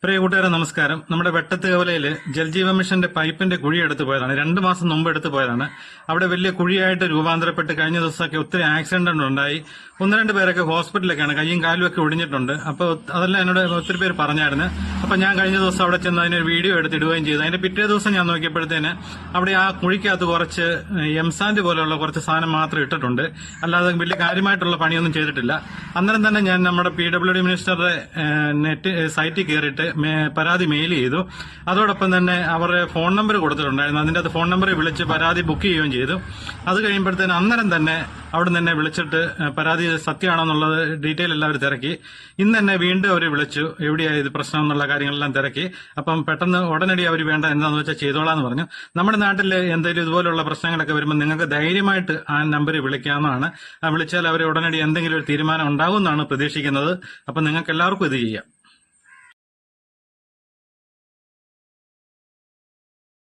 പ്രിയ കൂട്ടുകാരെ നമസ്കാരം. നമ്മുടെ വെട്ടത്തുകവലയില് ജൽജീവൻ മിഷന്റെ പൈപ്പിന്റെ കുഴി എടുത്തു പോയതാണ്. 2 മാസം മുമ്പ് എടുത്തു പോയതാണ്. അവിടെ വലിയ കുഴിയായിട്ട് രൂപാന്തരപ്പെട്ട് കഴിഞ്ഞ ദിവസമൊക്കെ ഒത്തിരി ആക്സിഡന്റ് ഉണ്ടായി. 1-2 പേരൊക്കെ ഹോസ്പിറ്റലിലൊക്കെയാണ്, കയ്യും കാലും ഒക്കെ ഒടിഞ്ഞിട്ടുണ്ട്. അപ്പോൾ അതെല്ലാം എന്നോട് ഒത്തിരി പേര് പറഞ്ഞായിരുന്നു. അപ്പൊ ഞാൻ കഴിഞ്ഞ ദിവസം അവിടെ ചെന്ന് അതിനൊരു വീഡിയോ എടുത്തിടുകയും ചെയ്തു. അതിന്റെ പിറ്റേ ദിവസം ഞാൻ നോക്കിയപ്പോഴത്തേന് അവിടെ ആ കുഴിക്കകത്ത് കുറച്ച് എംസാൻഡ് പോലെയുള്ള കുറച്ച് സാധനം മാത്രം ഇട്ടിട്ടുണ്ട്. അല്ലാതെ വലിയ കാര്യമായിട്ടുള്ള പണിയൊന്നും ചെയ്തിട്ടില്ല. അന്നേരം തന്നെ ഞാൻ നമ്മുടെ PWD മിനിസ്റ്ററുടെ നെറ്റ് സൈറ്റിൽ കയറിയിട്ട് പരാതി മെയിൽ ചെയ്തു. അതോടൊപ്പം തന്നെ അവരുടെ ഫോൺ നമ്പർ കൊടുത്തിട്ടുണ്ടായിരുന്നു. അതിന്റെ അത് ഫോൺ നമ്പറിൽ വിളിച്ച് പരാതി ബുക്ക് ചെയ്യുകയും ചെയ്തു. അത് കഴിയുമ്പോഴത്തേന് അന്നേരം തന്നെ അവിടെ തന്നെ വിളിച്ചിട്ട് പരാതി സത്യമാണെന്നുള്ളത് ഡീറ്റെയിൽ എല്ലാവരും തിരക്കി. ഇന്ന് തന്നെ വീണ്ടും അവർ വിളിച്ചു, എവിടെയാ ഇത് പ്രശ്നം എന്നുള്ള കാര്യങ്ങളെല്ലാം തിരക്കി. അപ്പം പെട്ടെന്ന് ഉടനടി അവർ വേണ്ട എന്താണെന്ന് വെച്ചാൽ ചെയ്തോളാന്ന് പറഞ്ഞു. നമ്മുടെ നാട്ടിൽ എന്തെങ്കിലും ഇതുപോലുള്ള പ്രശ്നങ്ങളൊക്കെ വരുമ്പോൾ നിങ്ങൾക്ക് ധൈര്യമായിട്ട് ആ നമ്പറിൽ വിളിക്കാവുന്നതാണ്. വിളിച്ചാൽ അവർ ഉടനടി എന്തെങ്കിലും ഒരു തീരുമാനം ഉണ്ടാകുമെന്നാണ് പ്രതീക്ഷിക്കുന്നത്. അപ്പം നിങ്ങൾക്ക് എല്ലാവർക്കും ഇത് ചെയ്യാം.